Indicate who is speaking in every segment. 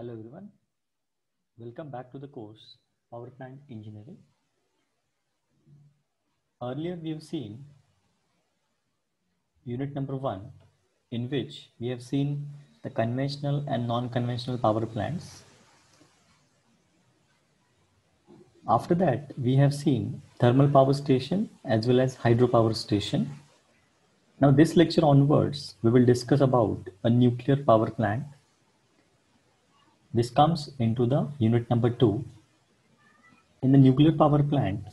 Speaker 1: Hello everyone, welcome back to the course Power Plant Engineering. Earlier we have seen unit number 1 in which we have seen the conventional and non-conventional power plants. After that we have seen thermal power station as well as hydropower station. Now this lecture onwards we will discuss about a nuclear power plant. This comes into the unit number 2. In the nuclear power plant,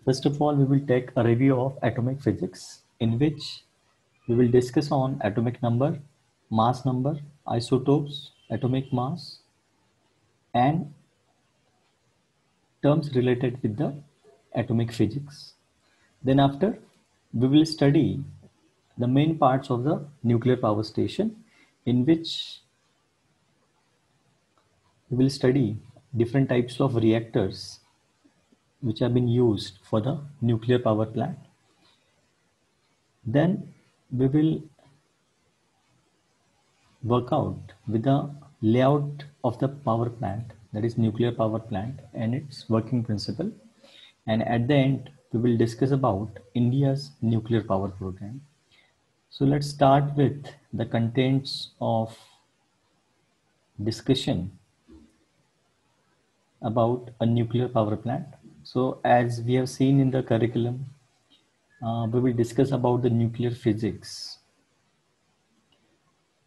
Speaker 1: first of all, we will take a review of atomic physics, in which we will discuss on atomic number, mass number, isotopes, atomic mass, and terms related with the atomic physics. Then after, we will study the main parts of the nuclear power station, in which we will study different types of reactors which have been used for the nuclear power plant. Then we will work out with the layout of the power plant, that is nuclear power plant, and its working principle. And at the end, we will discuss about India's nuclear power program. So let's start with the contents of discussion about a nuclear power plant. So as we have seen in the curriculum, we will discuss about the nuclear physics.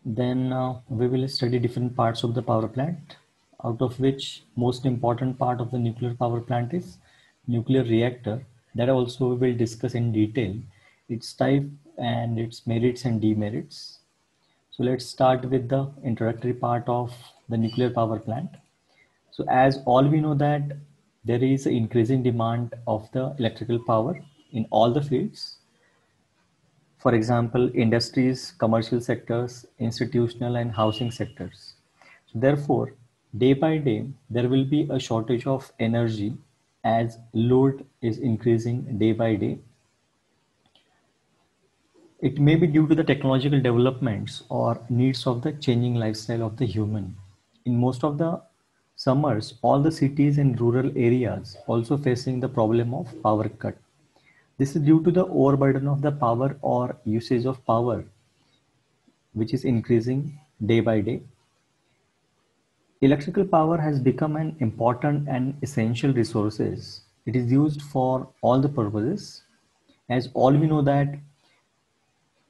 Speaker 1: Then we will study different parts of the power plant, out of which most important part of the nuclear power plant is nuclear reactor. That also we will discuss in detail, its type and its merits and demerits. So let's start with the introductory part of the nuclear power plant. So as all we know that there is an increasing demand of the electrical power in all the fields. For example, industries, commercial sectors, institutional and housing sectors. So therefore, day by day, there will be a shortage of energy as load is increasing day by day. It may be due to the technological developments or needs of the changing lifestyle of the human. In most of the summers, all the cities and rural areas also facing the problem of power cut. This is due to the overburden of the power or usage of power, which is increasing day by day. Electrical power has become an important and essential resources. It is used for all the purposes. As all we know that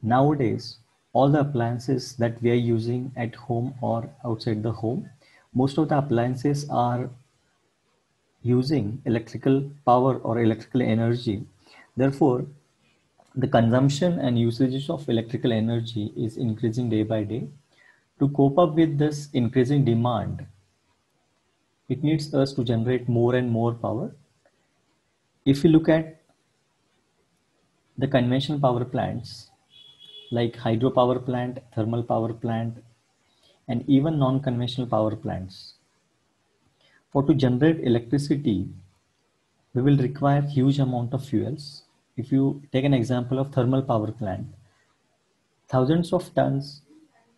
Speaker 1: nowadays, all the appliances that we are using at home or outside the home, most of the appliances are using electrical power or electrical energy. Therefore, the consumption and usage of electrical energy is increasing day by day. To cope up with this increasing demand, it needs us to generate more and more power. If you look at the conventional power plants like hydropower plant, thermal power plant, and even non-conventional power plants, for to generate electricity, we will require huge amount of fuels. If you take an example of thermal power plant, thousands of tons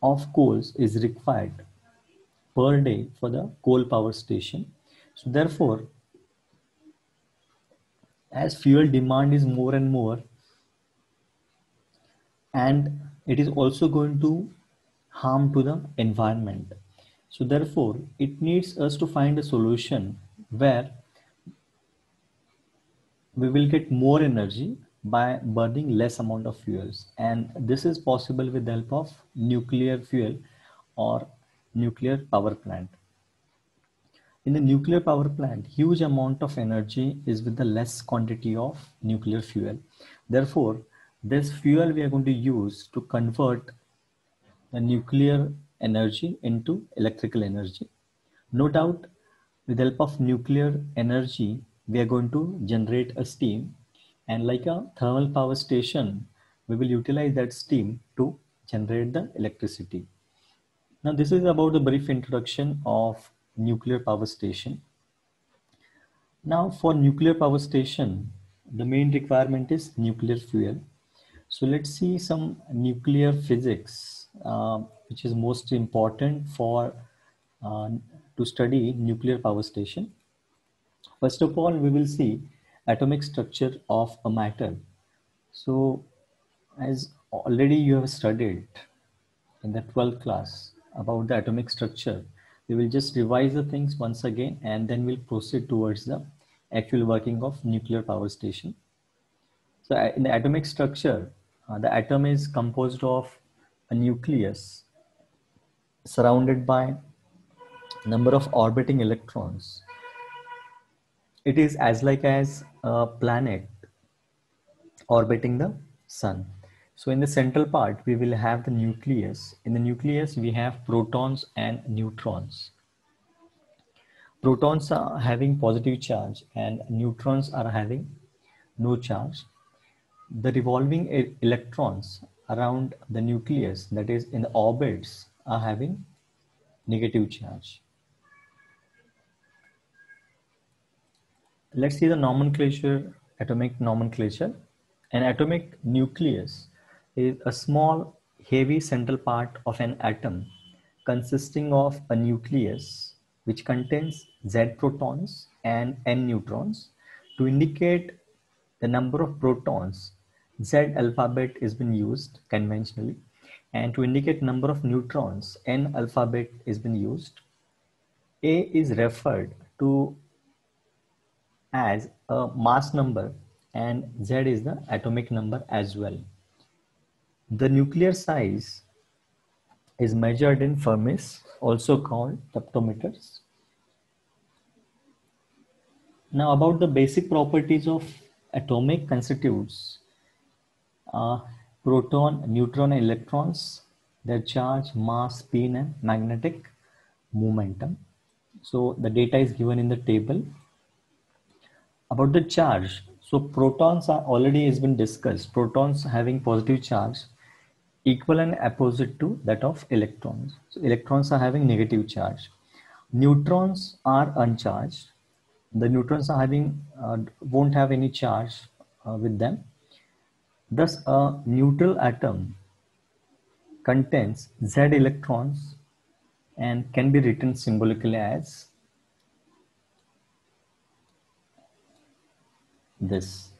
Speaker 1: of coals is required per day for the coal power station. So therefore, as fuel demand is more and more, and it is also going to harm to the environment. So therefore, it needs us to find a solution where we will get more energy by burning less amount of fuels, and this is possible with the help of nuclear fuel or nuclear power plant. In the nuclear power plant, huge amount of energy is with the less quantity of nuclear fuel. Therefore, this fuel we are going to use to convert the nuclear energy into electrical energy. No doubt, with the help of nuclear energy, we are going to generate a steam, and like a thermal power station, we will utilize that steam to generate the electricity. Now, this is about the brief introduction of nuclear power station. Now, for nuclear power station, the main requirement is nuclear fuel. So let's see some nuclear physics, which is most important for uh, to study nuclear power station. First of all, we will see atomic structure of a matter. So, as already you have studied in the 12th class about the atomic structure, we will just revise the things once again and then we'll proceed towards the actual working of nuclear power station. So, in the atomic structure, the atom is composed of a nucleus surrounded by number of orbiting electrons. It is as like as a planet orbiting the sun. So in the central part, we will have the nucleus. In the nucleus, we have protons and neutrons. Protons are having positive charge and neutrons are having no charge. The revolving electrons around the nucleus, that is in the orbits, are having negative charge. Let's see the nomenclature, atomic nomenclature. An atomic nucleus is a small, heavy central part of an atom consisting of a nucleus which contains Z protons and N neutrons. To indicate the number of protons, Z alphabet is been used conventionally, and to indicate number of neutrons, N alphabet is been used. A is referred to as a mass number and Z is the atomic number as well. The nuclear size is measured in Fermis, also called teptometers. Now about the basic properties of atomic constituents, proton, neutron, and electrons, their charge, mass, spin, and magnetic momentum. So the data is given in the table. About the charge, so protons are already has been discussed. Protons having positive charge equal and opposite to that of electrons. So electrons are having negative charge. Neutrons are uncharged. The neutrons are having won't have any charge with them. Thus, a neutral atom contains Z electrons and can be written symbolically as this.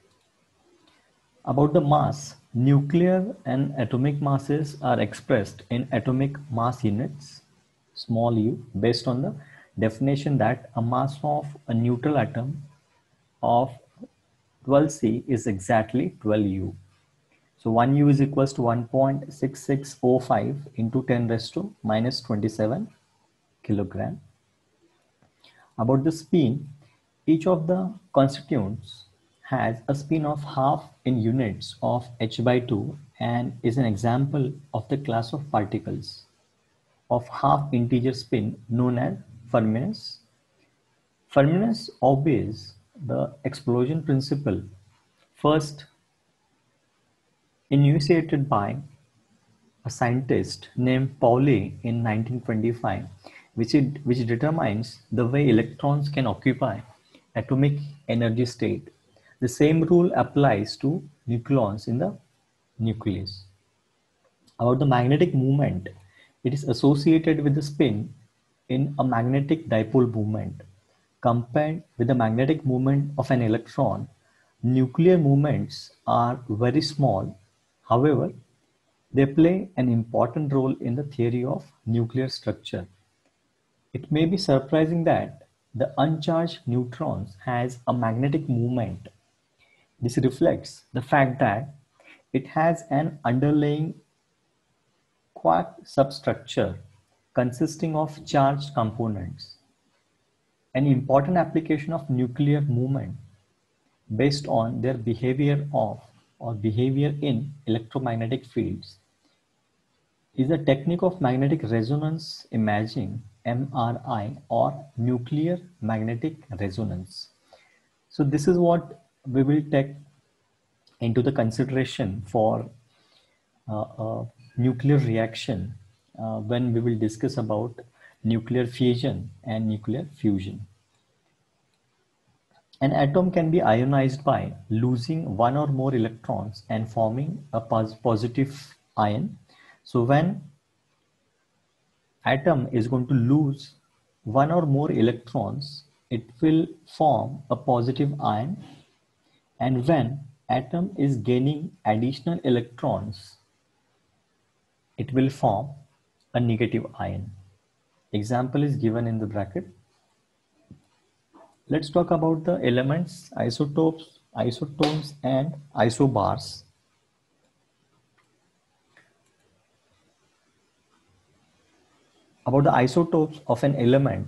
Speaker 1: About the mass, nuclear and atomic masses are expressed in atomic mass units, small u, based on the definition that a mass of a neutral atom of 12C is exactly 12U. So 1U is equals to 1.6605 into 10 raised to minus 27 kilogram. About the spin, each of the constituents has a spin of half in units of h by 2 and is an example of the class of particles of half integer spin known as Fermions. Fermions obeys the explosion principle first enunciated by a scientist named Pauli in 1925, which determines the way electrons can occupy atomic energy state. The same rule applies to nucleons in the nucleus. About the magnetic moment, it is associated with the spin in a magnetic dipole moment. Compared with the magnetic moment of an electron, nuclear moments are very small. However, they play an important role in the theory of nuclear structure. It may be surprising that the uncharged neutrons has a magnetic moment. This reflects the fact that it has an underlying quark substructure consisting of charged components. An important application of nuclear movement based on their behavior of or behavior in electromagnetic fields is a technique of magnetic resonance imaging, MRI, or nuclear magnetic resonance. So this is what we will take into the consideration for nuclear reaction when we will discuss about nuclear fission and nuclear fusion. An atom can be ionized by losing one or more electrons and forming a positive ion. So when atom is going to lose one or more electrons, it will form a positive ion, and when atom is gaining additional electrons, it will form a negative ion. Example is given in the bracket. Let's talk about the elements, isotopes, isotones, and isobars. About the isotopes of an element,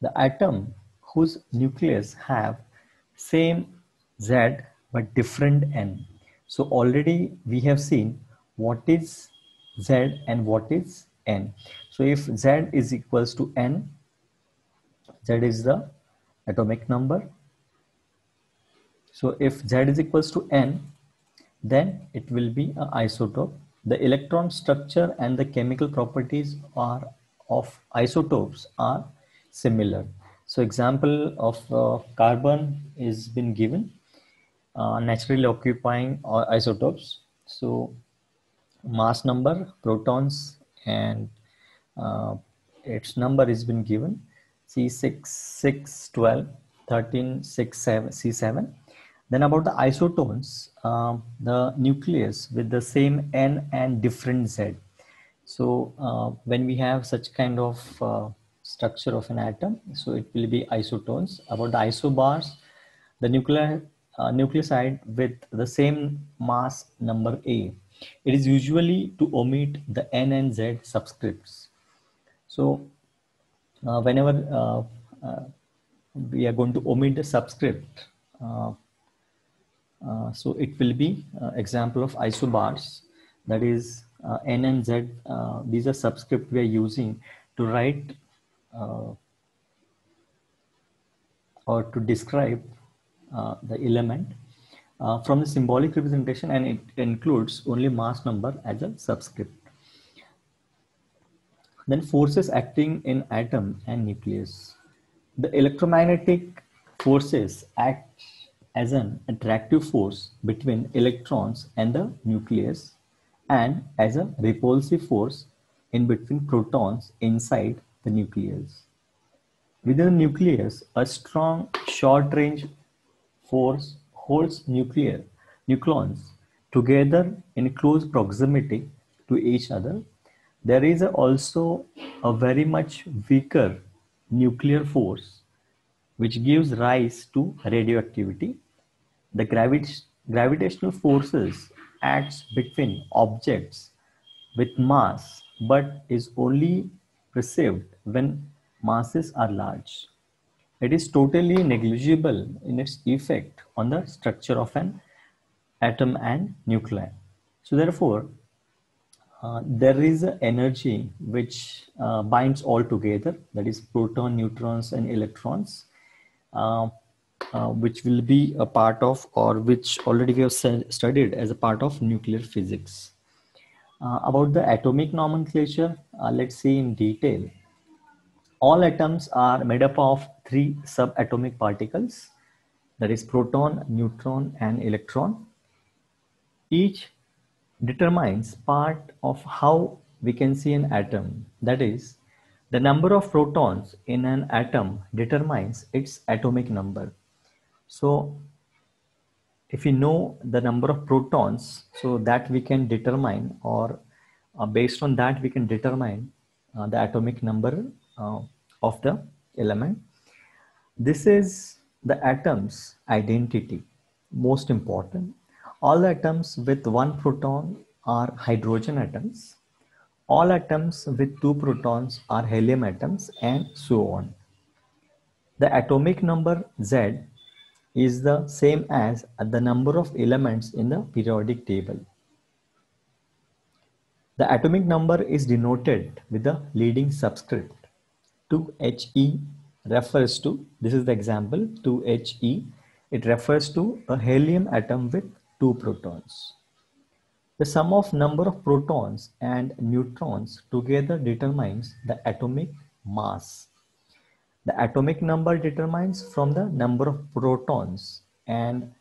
Speaker 1: the atom whose nucleus have same Z but different N. So already we have seen what is Z and what is N. So if Z is equals to N, Z is the atomic number. So if Z is equals to N, then it will be an isotope. The electron structure and the chemical properties of isotopes are similar. So example of carbon is been given, naturally occupying isotopes. So mass number, protons, and uh, its number has been given, C6, 6, 12, 13, 6, 7, C7. Then about the isotones, the nucleus with the same N and different Z. So when we have such kind of structure of an atom, so it will be isotones. About the isobars, the nucleoside with the same mass number A. It is usually to omit the N and Z subscripts. So whenever we are going to omit the subscript, so it will be example of isobars, that is N and Z. These are subscript we are using to write or to describe the element from the symbolic representation, and it includes only mass number as a subscript. Then forces acting in atom and nucleus. The electromagnetic forces act as an attractive force between electrons and the nucleus, and as a repulsive force in between protons inside the nucleus. Within the nucleus, a strong short-range force holds nucleons together in close proximity to each other. There is also a very much weaker nuclear force which gives rise to radioactivity. The gravitational forces acts between objects with mass, but is only perceived when masses are large. It is totally negligible in its effect on the structure of an atom and nuclei. So therefore, there is an energy which binds all together, that is proton, neutrons, and electrons, which will be a part of, or which already we have studied as a part of nuclear physics. About the atomic nomenclature, let's see in detail. All atoms are made up of three subatomic particles, that is proton, neutron, and electron. Each determines part of how we can see an atom. That is, the number of protons in an atom determines its atomic number. So if you know the number of protons, so that we can determine, or based on that we can determine the atomic number of the element. This is the atom's identity, most important. All atoms with one proton are hydrogen atoms. All atoms with two protons are helium atoms, and so on. The atomic number Z is the same as the number of elements in the periodic table. The atomic number is denoted with the leading subscript. 2He refers to, this is the example, 2He, it refers to a helium atom with two protons. The sum of number of protons and neutrons together determines the atomic mass. The atomic number determines from the number of protons, and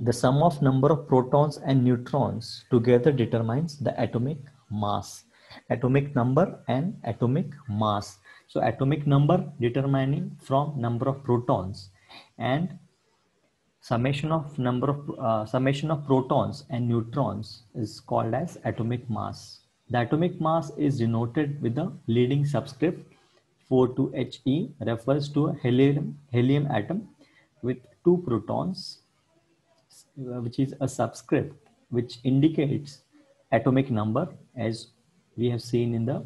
Speaker 1: the sum of number of protons and neutrons together determines the atomic mass. atomic number and atomic mass. So atomic number determining from number of protons, and summation of protons and neutrons is called as atomic mass. The atomic mass is denoted with the leading subscript 42He, refers to a helium atom with two protons, which is a subscript which indicates atomic number, as we have seen in the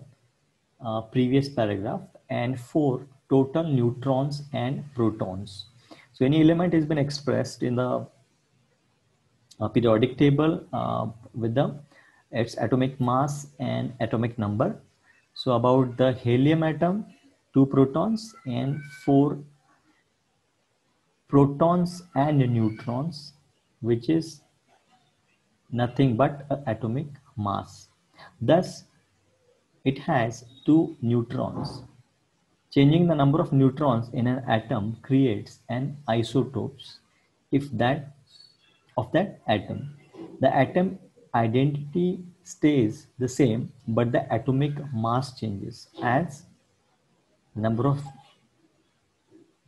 Speaker 1: previous paragraph, and four total neutrons and protons. So any element has been expressed in the periodic table with its atomic mass and atomic number. So about the helium atom, two protons and four protons and neutrons, which is nothing but atomic mass. Thus, it has two neutrons. Changing the number of neutrons in an atom creates an isotopes if that of that atom. The atom identity stays the same, but the atomic mass changes as number of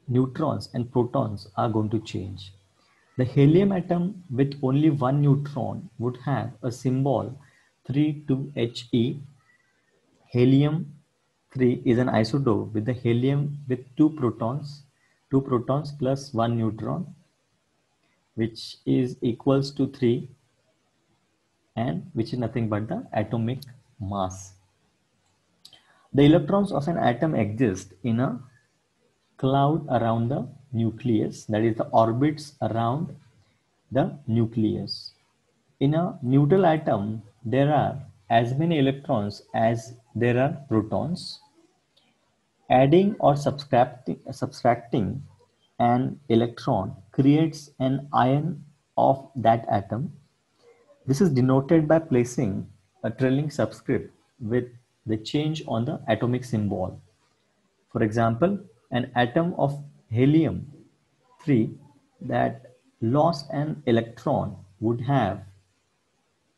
Speaker 1: neutrons and protons are going to change. The helium atom with only one neutron would have a symbol 32He. Helium-3 is an isotope with the helium with two protons plus one neutron, which is equals to 3, and which is nothing but the atomic mass. The electrons of an atom exist in a cloud around the nucleus, that is the orbits around the nucleus. In a neutral atom, there are as many electrons as there are protons. Adding or subtracting an electron creates an ion of that atom. This is denoted by placing a trailing subscript with the change on the atomic symbol. For example, an atom of helium-3 that lost an electron would have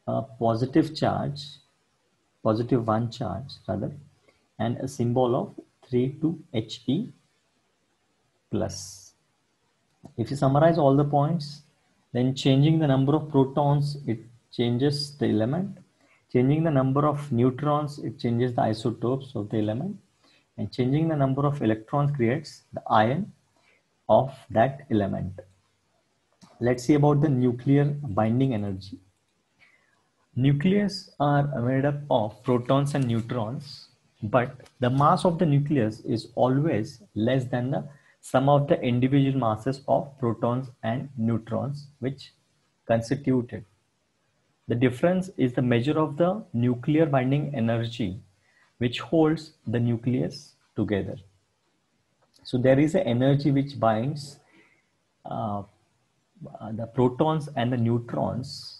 Speaker 1: a positive one charge rather, and a symbol of 32He plus. If you summarize all the points, then changing the number of protons, it changes the element. Changing the number of neutrons, it changes the isotopes of the element. And changing the number of electrons creates the ion of that element. Let's see about the nuclear binding energy. Nucleus are made up of protons and neutrons, but the mass of the nucleus is always less than the sum of the individual masses of protons and neutrons which constitute it. The difference is the measure of the nuclear binding energy which holds the nucleus together. So there is an energy which binds the protons and the neutrons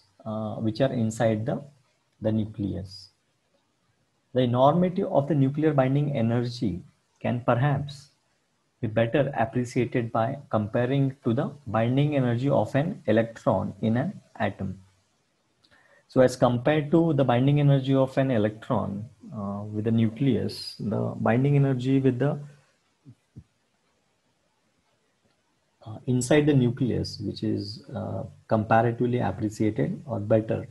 Speaker 1: which are inside the nucleus. The enormity of the nuclear binding energy can perhaps be better appreciated by comparing to the binding energy of an electron in an atom. So as compared to the binding energy of an electron with the nucleus, the binding energy with the inside the nucleus, which is comparatively appreciated or better.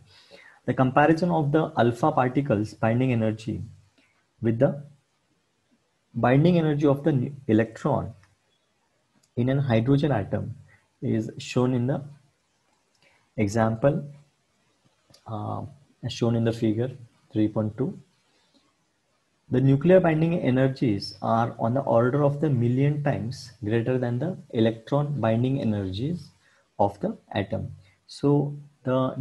Speaker 1: The comparison of the alpha particles binding energy with the binding energy of the electron in an hydrogen atom is shown in the example shown in the figure 3.2. The nuclear binding energies are on the order of the million times greater than the electron binding energies of the atom. So the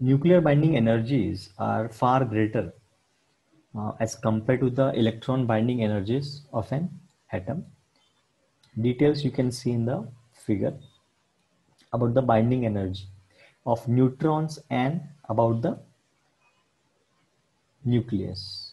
Speaker 1: nuclear binding energies are far greater as compared to the electron binding energies of an atom. Details you can see in the figure about the binding energy of neutrons and about the nucleus.